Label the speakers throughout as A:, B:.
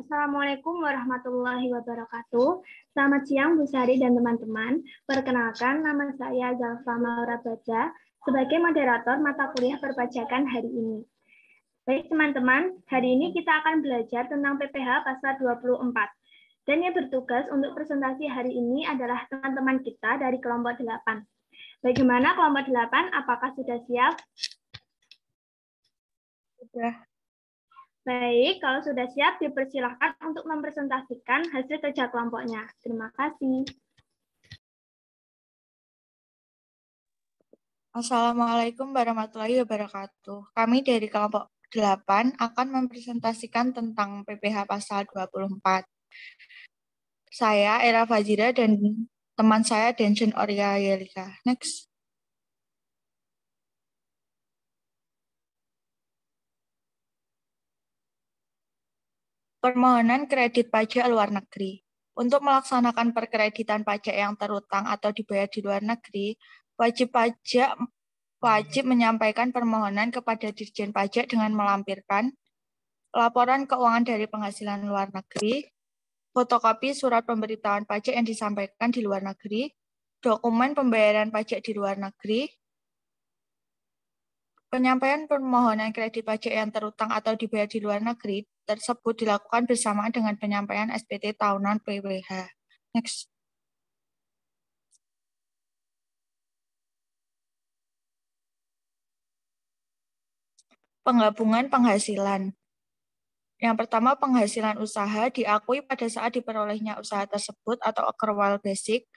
A: Assalamualaikum warahmatullahi wabarakatuh. Selamat siang Bu Sari dan teman-teman. Perkenalkan, nama saya Zalfa Maura Baja sebagai moderator mata kuliah perpajakan hari ini. Baik teman-teman, hari ini kita akan belajar tentang PPh pasal 24. Dan yang bertugas untuk presentasi hari ini adalah teman-teman kita dari kelompok 8. Bagaimana kelompok 8? Apakah sudah siap?
B: Sudah.
A: Baik, kalau sudah siap, dipersilakan untuk mempresentasikan hasil kerja kelompoknya. Terima kasih.
B: Assalamualaikum warahmatullahi wabarakatuh. Kami dari kelompok 8 akan mempresentasikan tentang PPh pasal 24. Saya Era Fajira dan teman saya Denjen Oria Yelika. Next. Permohonan kredit pajak luar negeri. Untuk melaksanakan perkreditan pajak yang terutang atau dibayar di luar negeri, wajib pajak wajib menyampaikan permohonan kepada Dirjen Pajak dengan melampirkan laporan keuangan dari penghasilan luar negeri, fotokopi surat pemberitahuan pajak yang disampaikan di luar negeri, dokumen pembayaran pajak di luar negeri. Penyampaian permohonan kredit pajak yang terutang atau dibayar di luar negeri tersebut dilakukan bersamaan dengan penyampaian SPT tahunan PWH. Next. Penggabungan penghasilan. Yang pertama, penghasilan usaha diakui pada saat diperolehnya usaha tersebut atau accrual basic.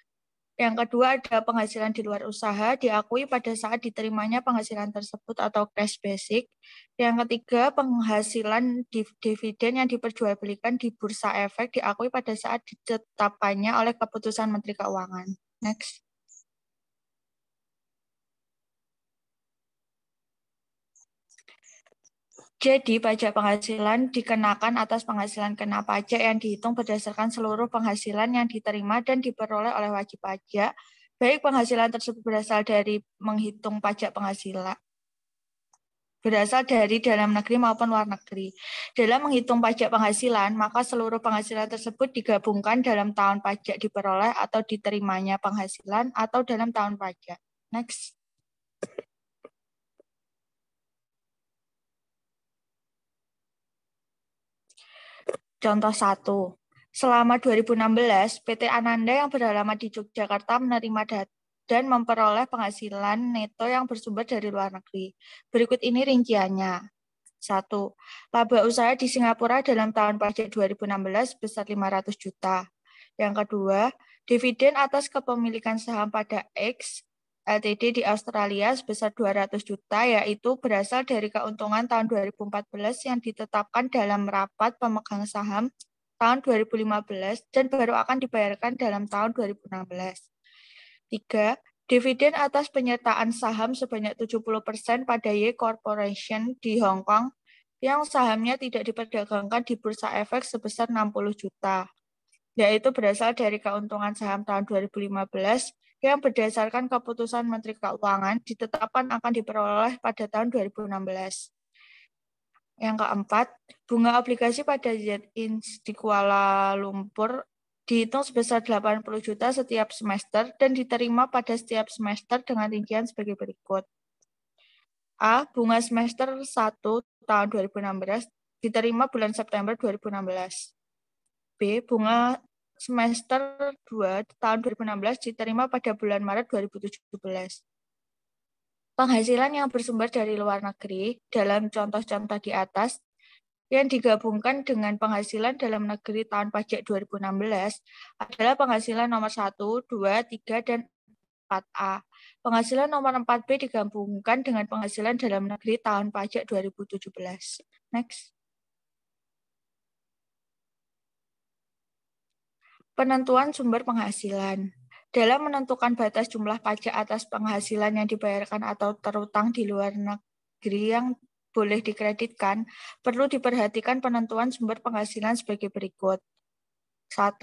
B: Yang kedua, ada penghasilan di luar usaha diakui pada saat diterimanya penghasilan tersebut atau cash basic. Yang ketiga, penghasilan dividen yang diperjualbelikan di bursa efek diakui pada saat ditetapkannya oleh keputusan Menteri Keuangan. Next. Jadi, pajak penghasilan dikenakan atas penghasilan kena pajak yang dihitung berdasarkan seluruh penghasilan yang diterima dan diperoleh oleh wajib pajak, baik penghasilan tersebut berasal dari menghitung pajak penghasilan, berasal dari dalam negeri maupun luar negeri. Dalam menghitung pajak penghasilan, maka seluruh penghasilan tersebut digabungkan dalam tahun pajak diperoleh atau diterimanya penghasilan atau dalam tahun pajak. Next. Contoh 1. Selama 2016, PT Ananda yang beralamat di Yogyakarta menerima dan memperoleh penghasilan neto yang bersumber dari luar negeri. Berikut ini rinciannya. 1. Laba usaha di Singapura dalam tahun pajak 2016 sebesar 500 juta. Yang kedua, dividen atas kepemilikan saham pada X Ltd di Australia sebesar 200 juta, yaitu berasal dari keuntungan tahun 2014 yang ditetapkan dalam rapat pemegang saham tahun 2015 dan baru akan dibayarkan dalam tahun 2016. 3. Dividen atas penyertaan saham sebanyak 70% pada Y Corporation di Hong Kong yang sahamnya tidak diperdagangkan di bursa efek sebesar 60 juta, yaitu berasal dari keuntungan saham tahun 2015 yang berdasarkan keputusan Menteri Keuangan ditetapkan akan diperoleh pada tahun 2016. Yang keempat, bunga obligasi pada Z-Inch di Kuala Lumpur dihitung sebesar 80 juta setiap semester dan diterima pada setiap semester dengan rincian sebagai berikut. A. Bunga semester 1 tahun 2016 diterima bulan September 2016. B. Bunga semester 2 tahun 2016 diterima pada bulan Maret 2017. Penghasilan yang bersumber dari luar negeri dalam contoh-contoh di atas yang digabungkan dengan penghasilan dalam negeri tahun pajak 2016 adalah penghasilan nomor 1, 2, 3, dan 4A. Penghasilan nomor 4B digabungkan dengan penghasilan dalam negeri tahun pajak 2017. Next. Penentuan sumber penghasilan. Dalam menentukan batas jumlah pajak atas penghasilan yang dibayarkan atau terutang di luar negeri yang boleh dikreditkan, perlu diperhatikan penentuan sumber penghasilan sebagai berikut. 1.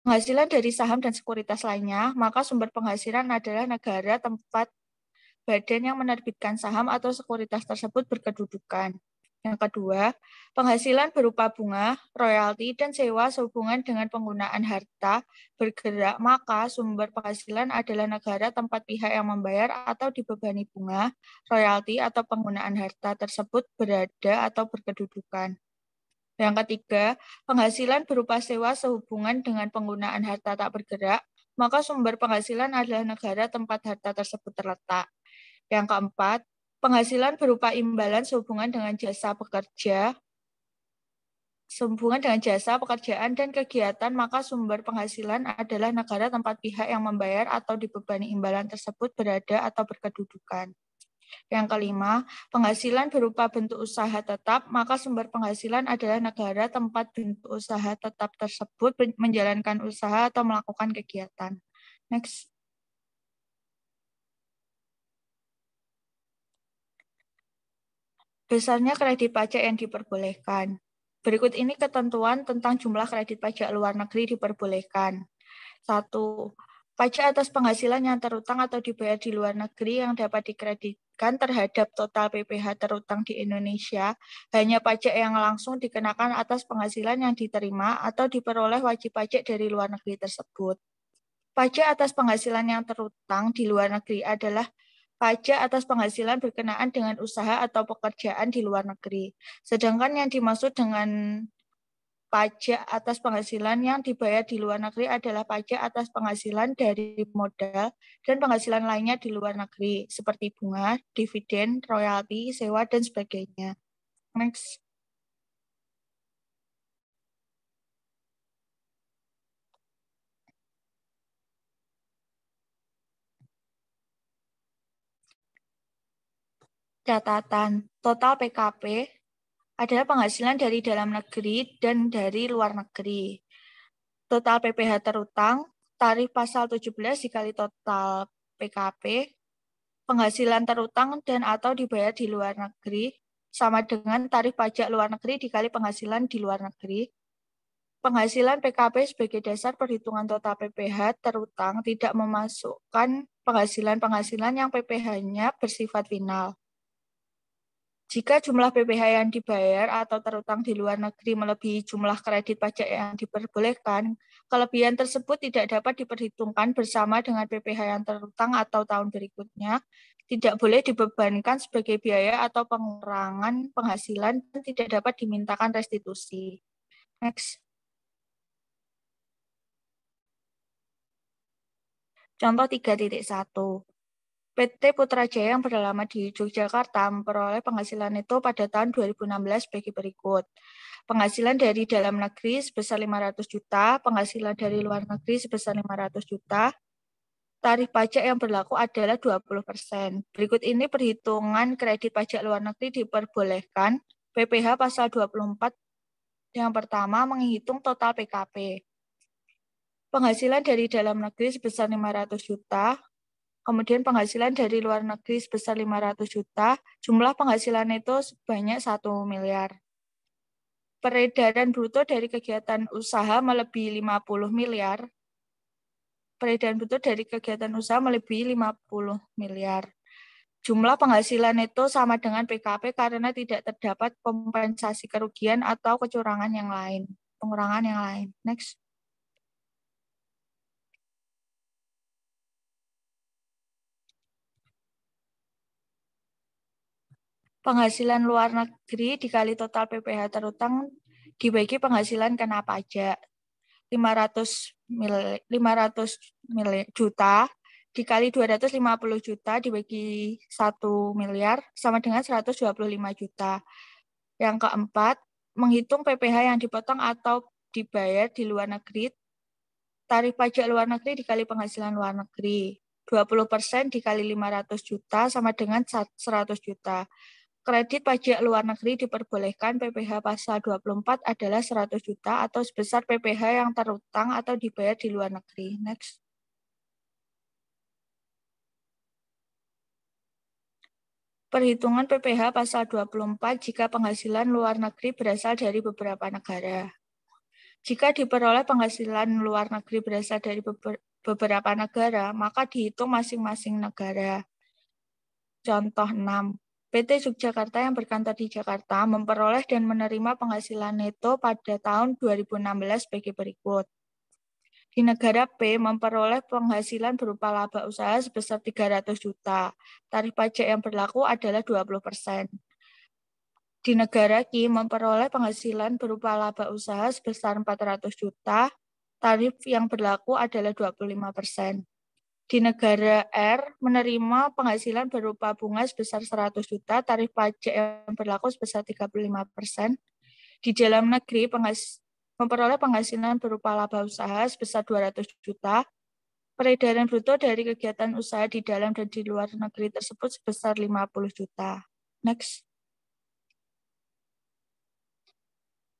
B: Penghasilan dari saham dan sekuritas lainnya, maka sumber penghasilan adalah negara tempat badan yang menerbitkan saham atau sekuritas tersebut berkedudukan. Yang kedua, penghasilan berupa bunga, royalti, dan sewa sehubungan dengan penggunaan harta bergerak, maka sumber penghasilan adalah negara tempat pihak yang membayar atau dibebani bunga, royalti, atau penggunaan harta tersebut berada atau berkedudukan. Yang ketiga, penghasilan berupa sewa sehubungan dengan penggunaan harta tak bergerak, maka sumber penghasilan adalah negara tempat harta tersebut terletak. Yang keempat, penghasilan berupa imbalan sehubungan dengan jasa pekerjaan dan kegiatan, maka sumber penghasilan adalah negara tempat pihak yang membayar atau dibebani imbalan tersebut berada atau berkedudukan. Yang kelima, penghasilan berupa bentuk usaha tetap, maka sumber penghasilan adalah negara tempat bentuk usaha tetap tersebut menjalankan usaha atau melakukan kegiatan. Next. Besarnya kredit pajak yang diperbolehkan. Berikut ini ketentuan tentang jumlah kredit pajak luar negeri diperbolehkan. 1. Pajak atas penghasilan yang terutang atau dibayar di luar negeri yang dapat dikreditkan terhadap total PPh terutang di Indonesia hanya pajak yang langsung dikenakan atas penghasilan yang diterima atau diperoleh wajib pajak dari luar negeri tersebut. Pajak atas penghasilan yang terutang di luar negeri adalah pajak atas penghasilan berkenaan dengan usaha atau pekerjaan di luar negeri. Sedangkan yang dimaksud dengan pajak atas penghasilan yang dibayar di luar negeri adalah pajak atas penghasilan dari modal dan penghasilan lainnya di luar negeri, seperti bunga, dividen, royalti, sewa, dan sebagainya. Next. Catatan, total PKP adalah penghasilan dari dalam negeri dan dari luar negeri. Total PPh terutang, tarif pasal 17 dikali total PKP, penghasilan terutang dan atau dibayar di luar negeri, sama dengan tarif pajak luar negeri dikali penghasilan di luar negeri. Penghasilan PKP sebagai dasar perhitungan total PPh terutang tidak memasukkan penghasilan-penghasilan yang PPh-nya bersifat final. Jika jumlah PPh yang dibayar atau terutang di luar negeri melebihi jumlah kredit pajak yang diperbolehkan, kelebihan tersebut tidak dapat diperhitungkan bersama dengan PPh yang terutang atau tahun berikutnya, tidak boleh dibebankan sebagai biaya atau pengurangan penghasilan, dan tidak dapat dimintakan restitusi. Next. Contoh 3.1. PT Putrajaya yang beralamat di Yogyakarta memperoleh penghasilan neto pada tahun 2016 bagi berikut. Penghasilan dari dalam negeri sebesar 500 juta, penghasilan dari luar negeri sebesar 500 juta. Tarif pajak yang berlaku adalah 20%. Berikut ini perhitungan kredit pajak luar negeri diperbolehkan. PPh pasal 24 yang pertama menghitung total PKP. Penghasilan dari dalam negeri sebesar 500 juta, kemudian penghasilan dari luar negeri sebesar 500 juta, jumlah penghasilan itu sebanyak 1 miliar. Peredaran bruto dari kegiatan usaha melebihi 50 miliar. Peredaran bruto dari kegiatan usaha melebihi 50 miliar. Jumlah penghasilan itu sama dengan PKP karena tidak terdapat kompensasi kerugian atau pengurangan yang lain. Next. Penghasilan luar negeri dikali total PPh terutang dibagi penghasilan kena pajak. 500 juta dikali 250 juta dibagi 1 miliar sama dengan 125 juta. Yang keempat, menghitung PPh yang dipotong atau dibayar di luar negeri. Tarif pajak luar negeri dikali penghasilan luar negeri. 20% dikali 500 juta sama dengan 100 juta. Kredit pajak luar negeri diperbolehkan PPh pasal 24 adalah 100 juta atau sebesar PPh yang terutang atau dibayar di luar negeri. Next. Perhitungan PPh pasal 24 jika penghasilan luar negeri berasal dari beberapa negara. Jika diperoleh penghasilan luar negeri berasal dari beberapa negara, maka dihitung masing-masing negara. Contoh 6. PT Yogyakarta yang berkantor di Jakarta memperoleh dan menerima penghasilan neto pada tahun 2016 sebagai berikut. Di negara B memperoleh penghasilan berupa laba usaha sebesar 300 juta. Tarif pajak yang berlaku adalah 20%. Di negara Q memperoleh penghasilan berupa laba usaha sebesar 400 juta. Tarif yang berlaku adalah 25%. Di negara R menerima penghasilan berupa bunga sebesar 100 juta, tarif pajak yang berlaku sebesar 35%. Di dalam negeri memperoleh penghasilan berupa laba usaha sebesar 200 juta. Peredaran bruto dari kegiatan usaha di dalam dan di luar negeri tersebut sebesar 50 juta. Next.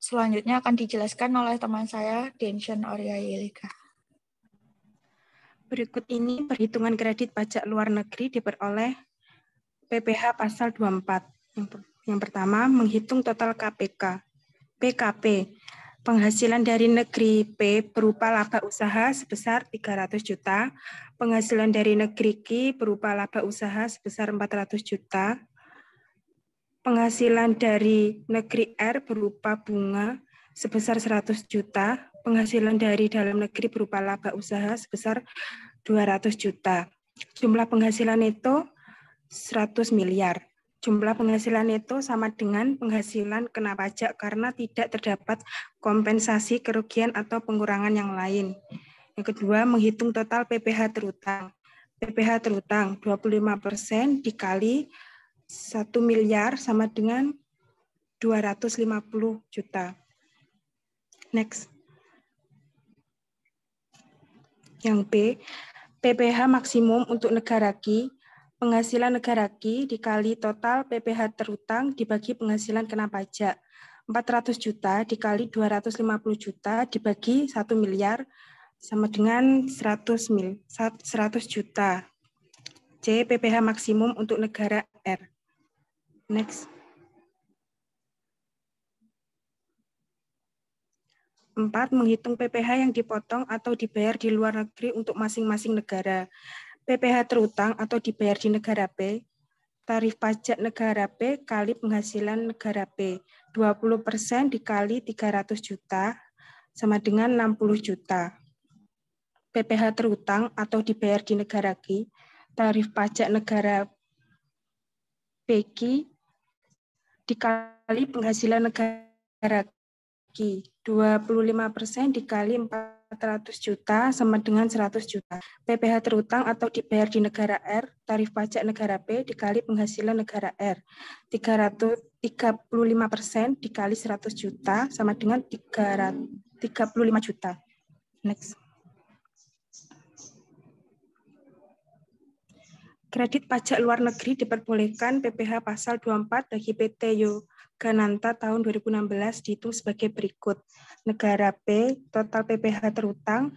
B: Selanjutnya akan dijelaskan oleh teman saya, Dension Oria Yelika.
C: Berikut ini perhitungan kredit pajak luar negeri diperoleh PPh pasal 24. Yang pertama, menghitung total KPK. PKP, penghasilan dari negeri P berupa laba usaha sebesar 300 juta, penghasilan dari negeri Q berupa laba usaha sebesar 400 juta, penghasilan dari negeri R berupa bunga sebesar 100 juta, penghasilan dari dalam negeri berupa laba usaha sebesar 200 juta. Jumlah penghasilan neto 100 miliar. Jumlah penghasilan neto sama dengan penghasilan kena pajak karena tidak terdapat kompensasi kerugian atau pengurangan yang lain. Yang kedua, menghitung total PPh terutang. PPh terutang 25% dikali 1 miliar sama dengan 250 juta. Next. Yang B, PPh maksimum untuk negara Q, penghasilan negara Q dikali total PPh terutang dibagi penghasilan kena pajak. 400 juta dikali 250 juta dibagi 1 miliar sama dengan 100 juta. C, PPh maksimum untuk negara R. Next. 4. Menghitung PPh yang dipotong atau dibayar di luar negeri untuk masing-masing negara. PPh terutang atau dibayar di negara B, tarif pajak negara B kali penghasilan negara B. 20% dikali 300 juta sama dengan 60 juta. PPh terutang atau dibayar di negara Q, tarif pajak negara BQ dikali penghasilan negara Q. 25% dikali 400 juta sama dengan 100 juta. PPh terutang atau dibayar di negara R, tarif pajak negara B dikali penghasilan negara R. 35% dikali 100 juta sama dengan 35 juta. Next. Kredit pajak luar negeri diperbolehkan PPh pasal 24 bagi PT Yogananta tahun 2016 dihitung sebagai berikut. Negara B, total PPh terutang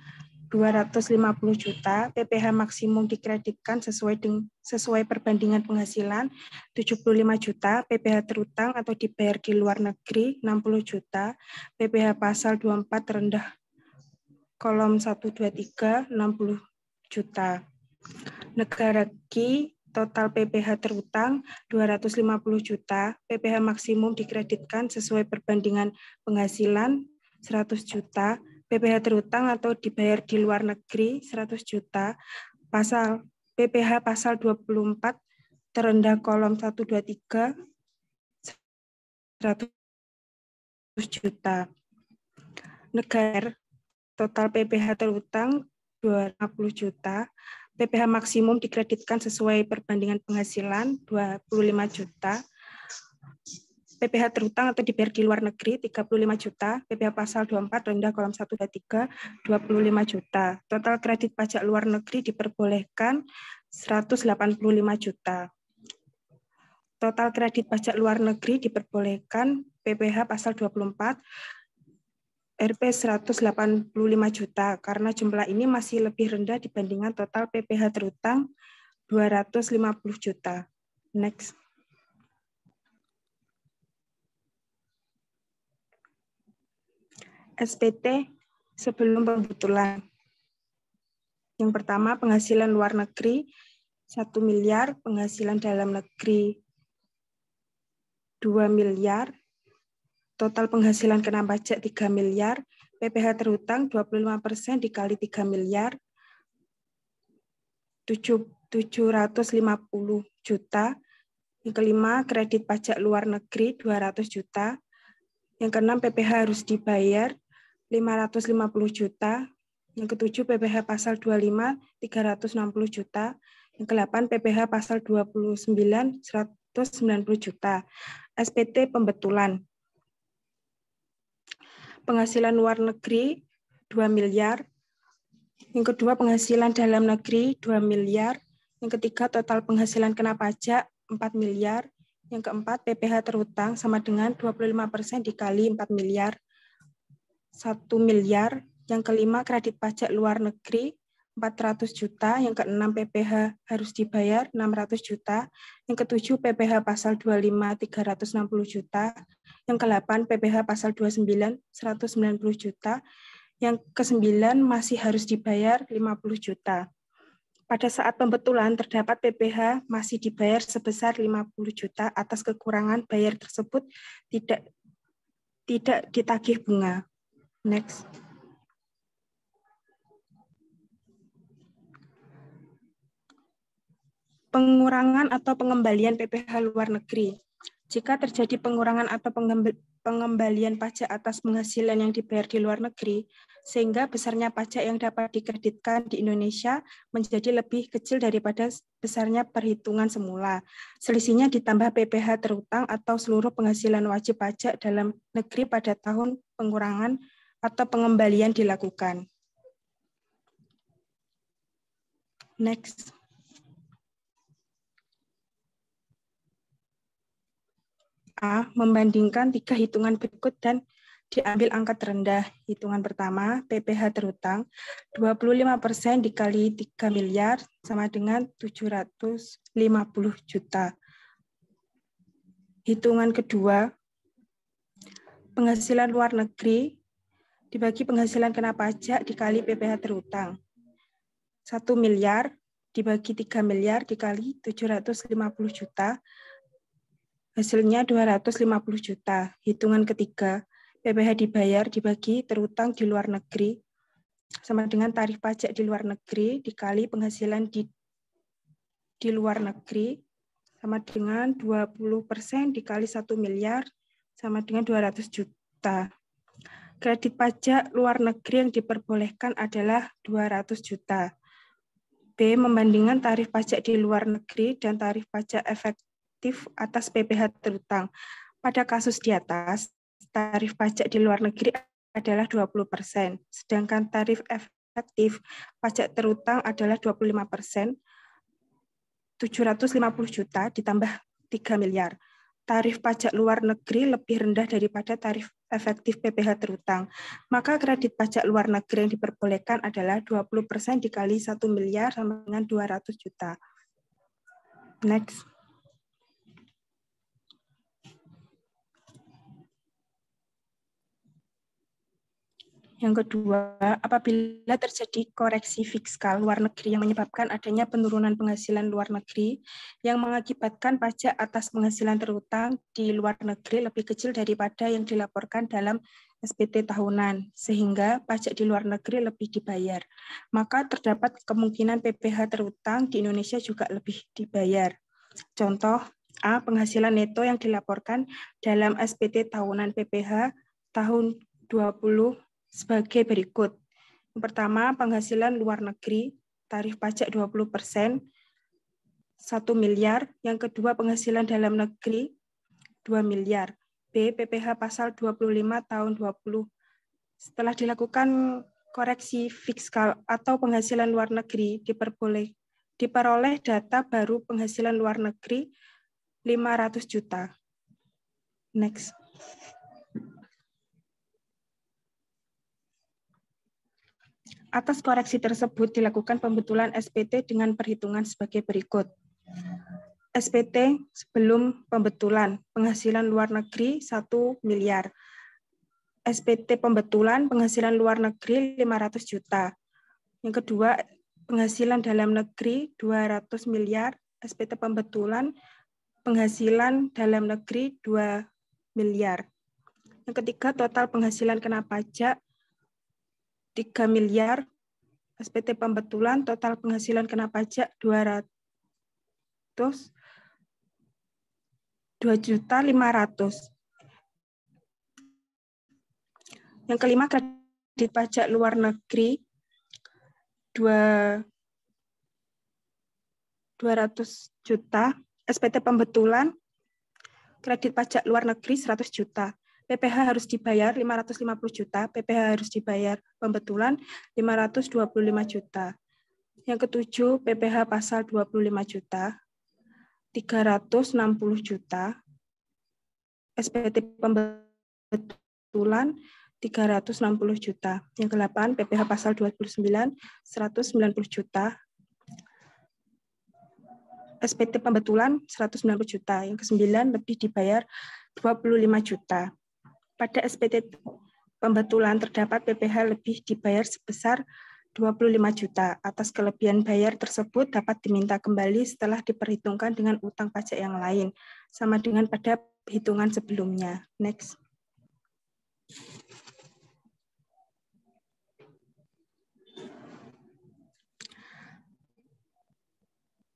C: 250 juta, PPh maksimum dikreditkan sesuai perbandingan penghasilan 75 juta, PPh terutang atau dibayar di luar negeri 60 juta, PPh pasal 24 terendah kolom 123 60 juta. Negara Q, total PPh terutang 250 juta, PPh maksimum dikreditkan sesuai perbandingan penghasilan 100 juta, PPh terutang atau dibayar di luar negeri 100 juta, PPh pasal 24 terendah kolom 123 100 juta. Negara total PPh terutang 250 juta, PPh maksimum dikreditkan sesuai perbandingan penghasilan 25 juta, PPh terutang atau dibayar di luar negeri 35 juta, PPh pasal 24 rendah kolom 123 25 juta. Total kredit pajak luar negeri diperbolehkan 185 juta. Total kredit pajak luar negeri diperbolehkan PPh pasal 24 Rp 185 juta karena jumlah ini masih lebih rendah dibandingkan total PPh terutang 250 juta. Next. SPT sebelum pembetulan. Yang pertama, penghasilan luar negeri 1 miliar, penghasilan dalam negeri 2 miliar, total penghasilan kena pajak 3 miliar, PPh terhutang 25% dikali 3 miliar, 750 juta. Yang kelima, kredit pajak luar negeri 200 juta. Yang keenam, PPh harus dibayar 550 juta. Yang ketujuh, PPh pasal 25 360 juta. Yang ke-8, PPh pasal 29 190 juta. SPT pembetulan. Penghasilan luar negeri 2 miliar. Yang kedua, penghasilan dalam negeri 2 miliar. Yang ketiga, total penghasilan kena pajak 4 miliar. Yang keempat, PPh terhutang sama dengan 25% dikali 4 miliar, 1 miliar. Yang kelima, kredit pajak luar negeri 400 juta. Yang keenam, PPh harus dibayar 600 juta. Yang ketujuh, PPh pasal 25 360 juta. Yang ke-8, PPh pasal 29 190 juta. Yang ke-9 masih harus dibayar 50 juta. Pada saat pembetulan terdapat PPh masih dibayar sebesar 50 juta atas kekurangan bayar tersebut tidak ditagih bunga. Next. Pengurangan atau pengembalian PPh luar negeri. Jika terjadi pengurangan atau pengembalian pajak atas penghasilan yang dibayar di luar negeri, sehingga besarnya pajak yang dapat dikreditkan di Indonesia menjadi lebih kecil daripada besarnya perhitungan semula. Selisihnya ditambah PPh terhutang atau seluruh penghasilan wajib pajak dalam negeri pada tahun pengurangan atau pengembalian dilakukan. Next. A. Membandingkan 3 hitungan berikut dan diambil angka terendah. Hitungan pertama, PPh terhutang 25% dikali 3 miliar sama dengan 750 juta. Hitungan kedua, penghasilan luar negeri dibagi penghasilan kena pajak dikali PPh terhutang. 1 miliar dibagi 3 miliar dikali 750 juta. Hasilnya 250 juta. Hitungan ketiga, PPh dibayar dibagi terhutang di luar negeri sama dengan tarif pajak di luar negeri dikali penghasilan di luar negeri sama dengan 20% dikali 1 miliar sama dengan 200 juta. Kredit pajak luar negeri yang diperbolehkan adalah 200 juta. B. Membandingkan tarif pajak di luar negeri dan tarif pajak efektif atas PPh terhutang. Pada kasus di atas, tarif pajak di luar negeri adalah 20%, sedangkan tarif efektif pajak terhutang adalah 25%, 750 juta ditambah 3 miliar. Tarif pajak luar negeri lebih rendah daripada tarif efektif PPh terhutang. Maka kredit pajak luar negeri yang diperbolehkan adalah 20% dikali 1 miliar sama dengan 200 juta. Next. Yang kedua, apabila terjadi koreksi fiskal luar negeri yang menyebabkan adanya penurunan penghasilan luar negeri yang mengakibatkan pajak atas penghasilan terhutang di luar negeri lebih kecil daripada yang dilaporkan dalam SPT tahunan, sehingga pajak di luar negeri lebih dibayar. Maka terdapat kemungkinan PPh terhutang di Indonesia juga lebih dibayar. Contoh, A. Penghasilan neto yang dilaporkan dalam SPT tahunan PPh tahun 20 sebagai berikut. Yang pertama, penghasilan luar negeri, tarif pajak 20%, 1 miliar. Yang kedua, penghasilan dalam negeri, 2 miliar. B. PPh pasal 25 tahun 20. Setelah dilakukan koreksi fiskal atau penghasilan luar negeri, diperoleh data baru penghasilan luar negeri 500 juta. Next. Atas koreksi tersebut dilakukan pembetulan SPT dengan perhitungan sebagai berikut. SPT sebelum pembetulan, penghasilan luar negeri 1 miliar. SPT pembetulan, penghasilan luar negeri 500 juta. Yang kedua, penghasilan dalam negeri 200 miliar. SPT pembetulan, penghasilan dalam negeri 2 miliar. Yang ketiga, total penghasilan kena pajak 3 miliar. SPT pembetulan, total penghasilan kena pajak 2.500.000. Yang kelima, kredit pajak luar negeri 200 juta. SPT pembetulan, kredit pajak luar negeri 100 juta. PPh harus dibayar 550 juta, PPh harus dibayar pembetulan 525 juta. Yang ketujuh, PPh pasal 25 juta, 360 juta. SPT pembetulan 360 juta. Yang ke-8, PPh pasal 29, 190 juta. SPT pembetulan 190 juta. Yang ke-9, lebih dibayar 25 juta. Pada SPT pembetulan terdapat PPh lebih dibayar sebesar 25 juta. Atas kelebihan bayar tersebut dapat diminta kembali setelah diperhitungkan dengan utang pajak yang lain, sama dengan pada hitungan sebelumnya. Next.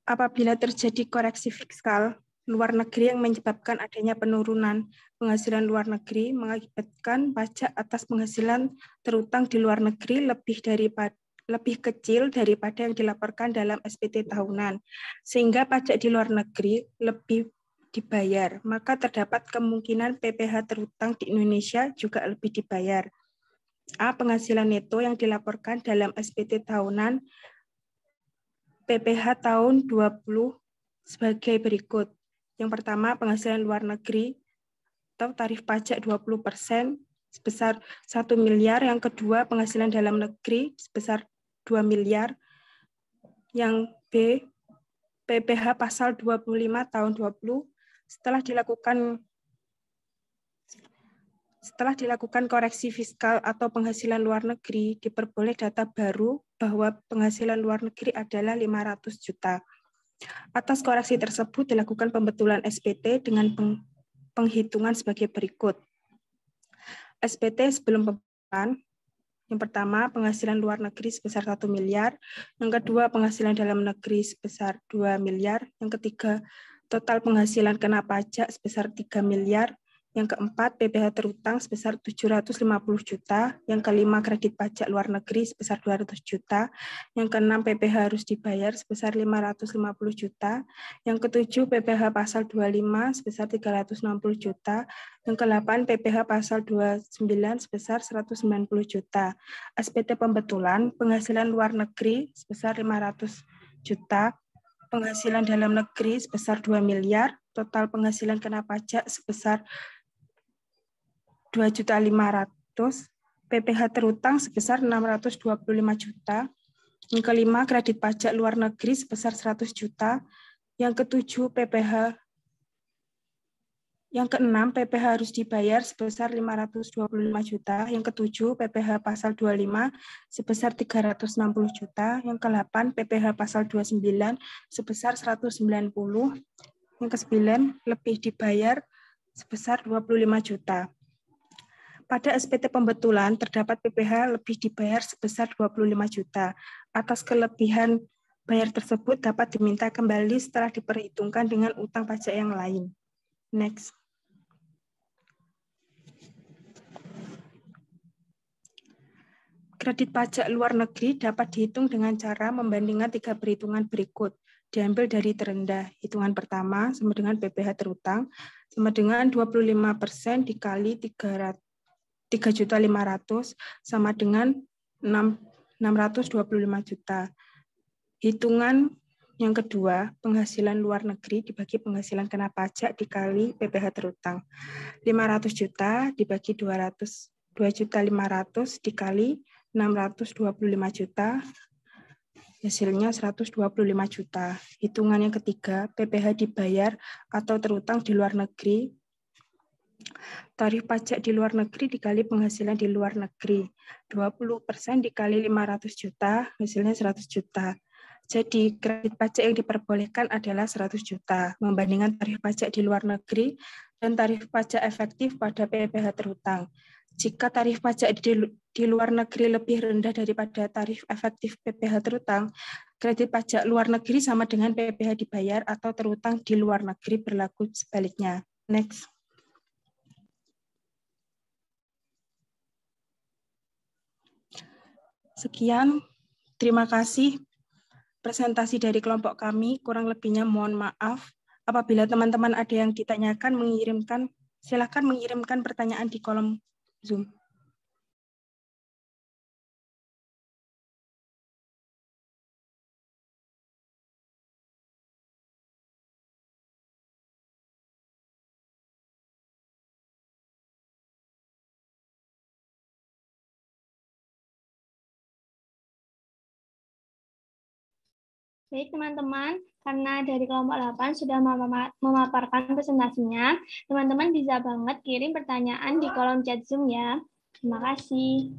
C: Apabila terjadi koreksi fiskal luar negeri yang menyebabkan adanya penurunan penghasilan luar negeri, mengakibatkan pajak atas penghasilan terutang di luar negeri lebih kecil daripada yang dilaporkan dalam SPT tahunan, sehingga pajak di luar negeri lebih dibayar, maka terdapat kemungkinan PPh terutang di Indonesia juga lebih dibayar. A. Penghasilan neto yang dilaporkan dalam SPT tahunan PPh tahun 20 sebagai berikut. Yang pertama, penghasilan luar negeri atau tarif pajak 20% sebesar 1 miliar. Yang kedua, penghasilan dalam negeri sebesar 2 miliar. Yang B, PPh pasal 25 tahun 20 setelah dilakukan koreksi fiskal atau penghasilan luar negeri, diperboleh data baru bahwa penghasilan luar negeri adalah 500 juta. Atas koreksi tersebut dilakukan pembetulan SPT dengan penghitungan sebagai berikut. SPT sebelum pembetulan. Yang pertama, penghasilan luar negeri sebesar 1 miliar. Yang kedua, penghasilan dalam negeri sebesar 2 miliar. Yang ketiga, total penghasilan kena pajak sebesar 3 miliar. Yang keempat, PPh terutang sebesar 750 juta. Yang kelima, kredit pajak luar negeri sebesar 200 juta. Yang keenam, PPh harus dibayar sebesar 550 juta. Yang ketujuh, PPh pasal 25 sebesar 360 juta. Yang ke-8, PPh pasal 29 sebesar 190 juta. SPT pembetulan, penghasilan luar negeri sebesar 500 juta. Penghasilan dalam negeri sebesar 2 miliar. Total penghasilan kena pajak sebesar 2.500.000, PPh terutang sebesar 625 juta. Yang kelima, kredit pajak luar negeri sebesar 100 juta. Yang ketujuh, yang keenam, PPh harus dibayar sebesar 525 juta. Yang ketujuh, PPh pasal 25 sebesar 360 juta. Yang ke-8, PPh pasal 29 sebesar 190. Yang ke-9, lebih dibayar sebesar 25 juta. Pada SPT pembetulan, terdapat PPh lebih dibayar sebesar 25 juta. Atas kelebihan bayar tersebut dapat diminta kembali setelah diperhitungkan dengan utang pajak yang lain. Next. Kredit pajak luar negeri dapat dihitung dengan cara membandingkan 3 perhitungan berikut. Diambil dari terendah. Hitungan pertama sama dengan PPh terutang sama dengan 25% dikali 3.500.000 sama dengan 625 juta. Hitungan yang kedua, penghasilan luar negeri dibagi penghasilan kena pajak dikali PPh terutang. 500 juta dibagi 2.500.000 dikali 625 juta. Hasilnya 125 juta. Hitungan yang ketiga, PPh dibayar atau terutang di luar negeri. Tarif pajak di luar negeri dikali penghasilan di luar negeri. 20% dikali 500 juta, hasilnya 100 juta. Jadi kredit pajak yang diperbolehkan adalah 100 juta, membandingkan tarif pajak di luar negeri dan tarif pajak efektif pada PPh terhutang. Jika tarif pajak di luar negeri lebih rendah daripada tarif efektif PPh terhutang, kredit pajak luar negeri sama dengan PPh dibayar atau terhutang di luar negeri, berlaku sebaliknya. Next. Sekian, terima kasih presentasi dari kelompok kami. Kurang lebihnya mohon maaf. Apabila teman-teman ada yang ditanyakan, silakan mengirimkan pertanyaan di kolom Zoom.
A: Baik teman-teman, karena dari kelompok 8 sudah memaparkan presentasinya, teman-teman bisa banget kirim pertanyaan di kolom chat Zoom ya. Terima kasih.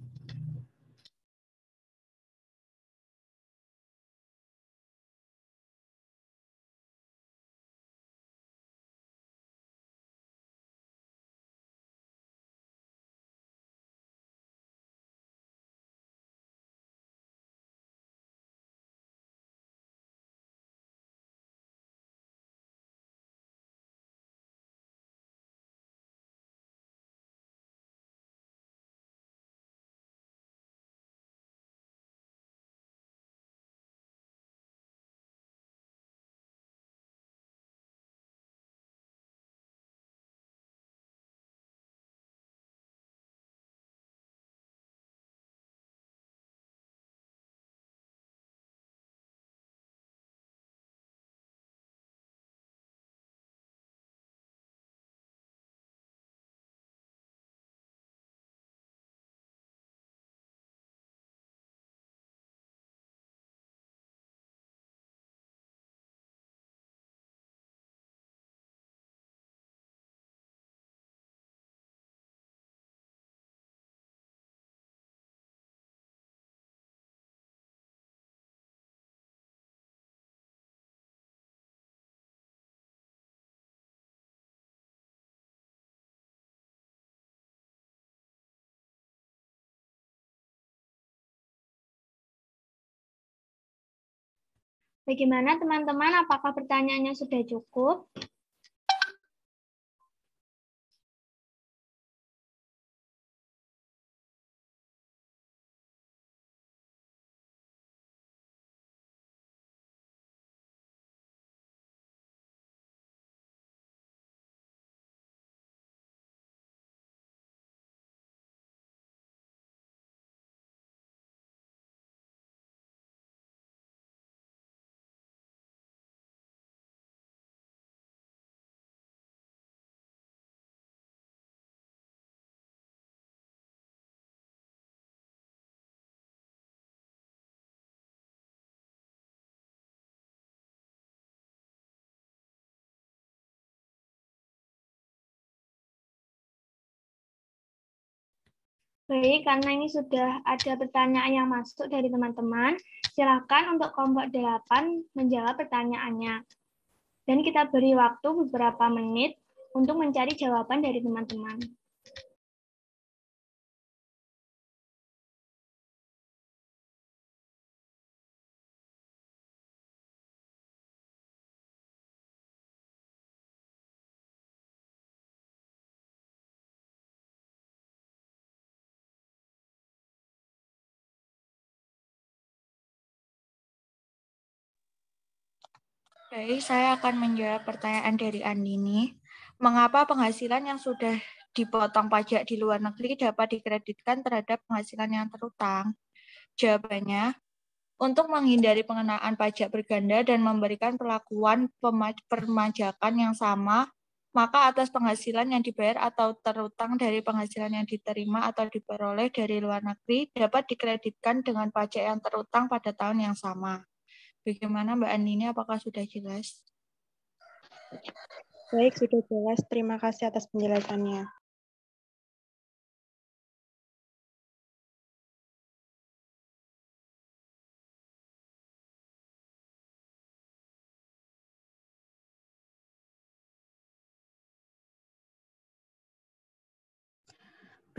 A: Bagaimana teman-teman? Apakah pertanyaannya sudah cukup? Baik, karena ini sudah ada pertanyaan yang masuk dari teman-teman, silakan untuk kelompok 8 menjawab pertanyaannya. Dan kita beri waktu beberapa menit untuk mencari jawaban dari teman-teman.
B: Baik, saya akan menjawab pertanyaan dari Andini. Mengapa penghasilan yang sudah dipotong pajak di luar negeri dapat dikreditkan terhadap penghasilan yang terutang? Jawabannya, untuk menghindari pengenaan pajak berganda dan memberikan perlakuan perpajakan yang sama, maka atas penghasilan yang dibayar atau terutang dari penghasilan yang diterima atau diperoleh dari luar negeri dapat dikreditkan dengan pajak yang terutang pada tahun yang sama. Bagaimana Mbak Andini, apakah sudah jelas?
C: Baik, sudah jelas. Terima kasih atas penjelasannya.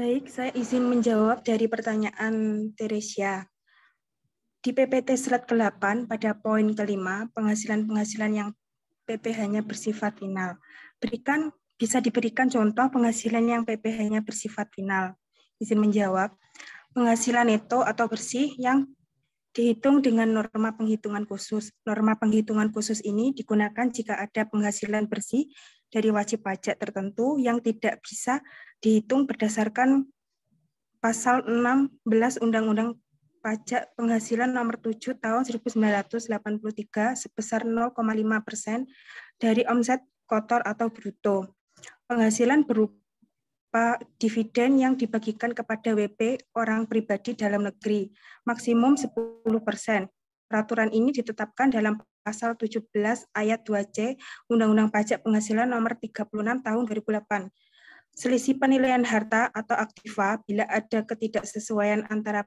C: Baik, saya izin menjawab dari pertanyaan Teresia. Di PPT slide ke-8 pada poin kelima, penghasilan-penghasilan yang PPh-nya bersifat final. Bisa diberikan contoh penghasilan yang PPh-nya bersifat final. Izin menjawab, penghasilan neto atau bersih yang dihitung dengan norma penghitungan khusus. Norma penghitungan khusus ini digunakan jika ada penghasilan bersih dari wajib pajak tertentu yang tidak bisa dihitung berdasarkan pasal 16 Undang-Undang Pajak Penghasilan Nomor 7 Tahun 1983 sebesar 0,5% dari omset kotor atau bruto. Penghasilan berupa dividen yang dibagikan kepada WP orang pribadi dalam negeri, maksimum 10%. Peraturan ini ditetapkan dalam pasal 17 ayat 2C Undang-Undang Pajak Penghasilan Nomor 36 Tahun 2008. Selisih penilaian harta atau aktiva bila ada ketidaksesuaian antara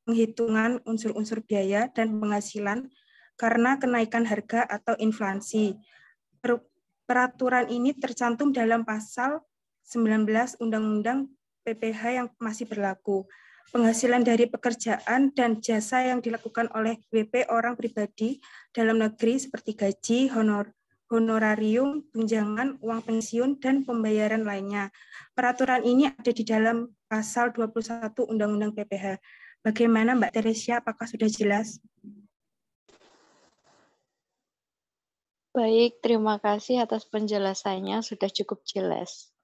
C: penghitungan unsur-unsur biaya dan penghasilan karena kenaikan harga atau inflasi. Peraturan ini tercantum dalam pasal 19 Undang-Undang PPh yang masih berlaku. Penghasilan dari pekerjaan dan jasa yang dilakukan oleh WP orang pribadi dalam negeri seperti gaji, honorarium, tunjangan, uang pensiun, dan pembayaran lainnya. Peraturan ini ada di dalam pasal 21 Undang-Undang PPh. Bagaimana Mbak Teresia, apakah sudah jelas?
D: Baik, terima kasih atas penjelasannya, sudah cukup jelas.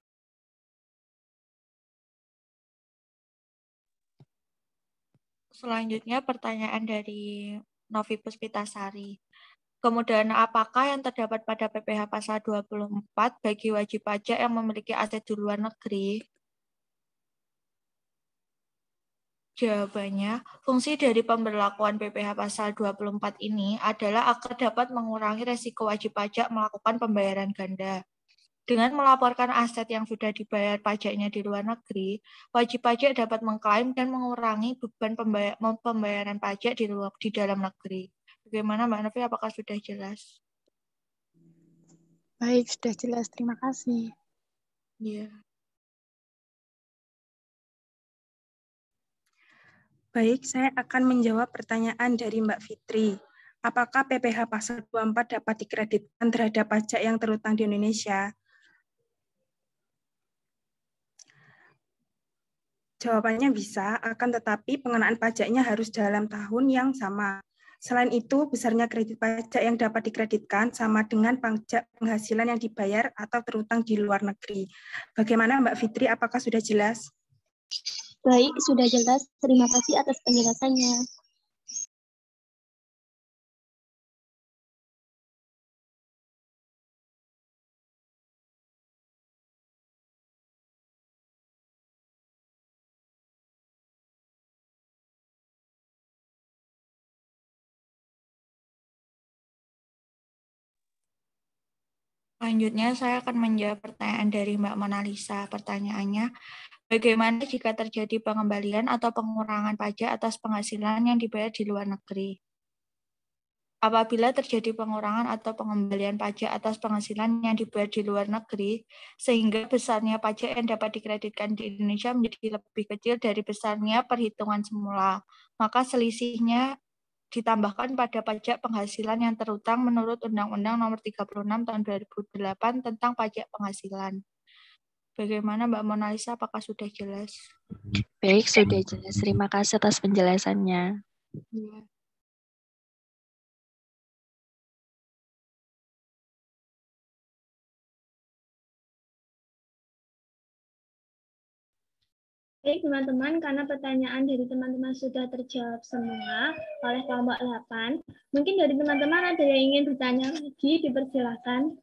B: Selanjutnya pertanyaan dari Novi Puspitasari. Kemudian apakah yang terdapat pada PPh pasal 24 bagi wajib pajak yang memiliki aset di luar negeri? Jawabannya, fungsi dari pemberlakuan PPh pasal 24 ini adalah agar dapat mengurangi resiko wajib pajak melakukan pembayaran ganda. Dengan melaporkan aset yang sudah dibayar pajaknya di luar negeri, wajib pajak dapat mengklaim dan mengurangi beban pembayaran pajak di dalam negeri. Bagaimana Mbak Novi, apakah sudah jelas?
E: Baik, sudah jelas. Terima kasih.
B: Iya.
C: Baik, saya akan menjawab pertanyaan dari Mbak Fitri. Apakah PPh pasal 24 dapat dikreditkan terhadap pajak yang terutang di Indonesia? Jawabannya bisa, akan tetapi pengenaan pajaknya harus dalam tahun yang sama. Selain itu, besarnya kredit pajak yang dapat dikreditkan sama dengan pajak penghasilan yang dibayar atau terutang di luar negeri. Bagaimana Mbak Fitri, apakah sudah jelas?
A: Baik, sudah jelas. Terima kasih atas penjelasannya.
B: Selanjutnya saya akan menjawab pertanyaan dari Mbak Mona Lisa. Pertanyaannya, bagaimana jika terjadi pengembalian atau pengurangan pajak atas penghasilan yang dibayar di luar negeri? Apabila terjadi pengurangan atau pengembalian pajak atas penghasilan yang dibayar di luar negeri, sehingga besarnya pajak yang dapat dikreditkan di Indonesia menjadi lebih kecil dari besarnya perhitungan semula, maka selisihnya ditambahkan pada pajak penghasilan yang terutang menurut Undang-Undang Nomor 36 Tahun 2008 tentang pajak penghasilan. Bagaimana Mbak Mona Lisa, apakah sudah jelas?
E: Baik, sudah jelas. Terima kasih atas penjelasannya.
B: Ya.
A: Baik teman-teman, karena pertanyaan dari teman-teman sudah terjawab semua oleh kelompok 8, mungkin dari teman-teman ada yang ingin bertanya lagi, dipersilakan.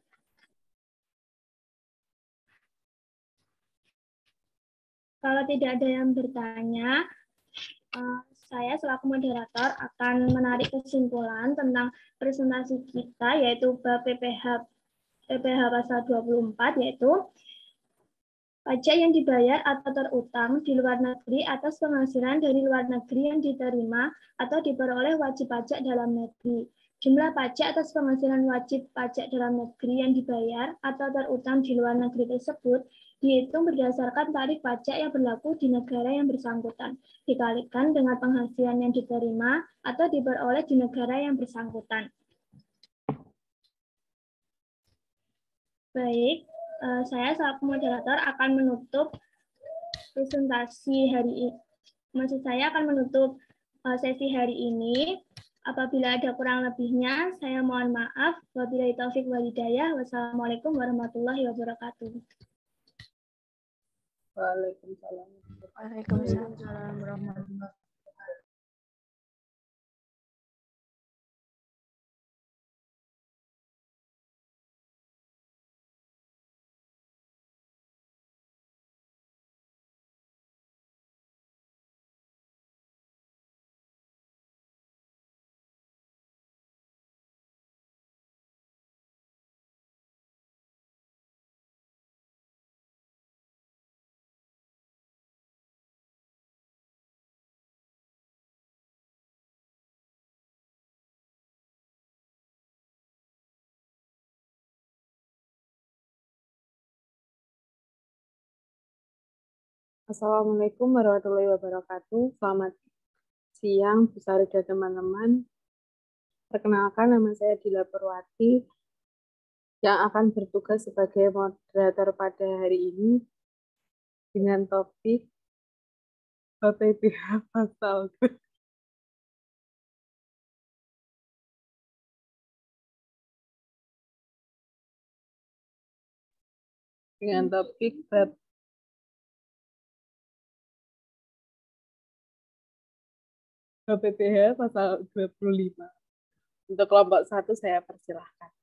A: Kalau tidak ada yang bertanya, saya selaku moderator akan menarik kesimpulan tentang presentasi kita, yaitu bab PPh pasal 24, yaitu pajak yang dibayar atau terutang di luar negeri atas penghasilan dari luar negeri yang diterima atau diperoleh wajib pajak dalam negeri. Jumlah pajak atas penghasilan wajib pajak dalam negeri yang dibayar atau terutang di luar negeri tersebut dihitung berdasarkan tarif pajak yang berlaku di negara yang bersangkutan, dikalikan dengan penghasilan yang diterima atau diperoleh di negara yang bersangkutan. Baik, saya selaku moderator akan menutup presentasi hari ini. Maksud saya akan menutup sesi hari ini. Apabila ada kurang lebihnya, saya mohon maaf. Wabillahi taufik wal hidayah. Wassalamualaikum warahmatullahi wabarakatuh.
B: Waalaikumsalam. Waalaikumsalam warahmatullahi wabarakatuh.
F: Assalamualaikum warahmatullahi wabarakatuh. Selamat siang, Bu Sari dan teman-teman. Perkenalkan, nama saya Dila Purwati yang akan bertugas sebagai moderator pada hari ini dengan topik PPH pasal PPH pasal 25. Untuk kelompok 1 saya persilahkan.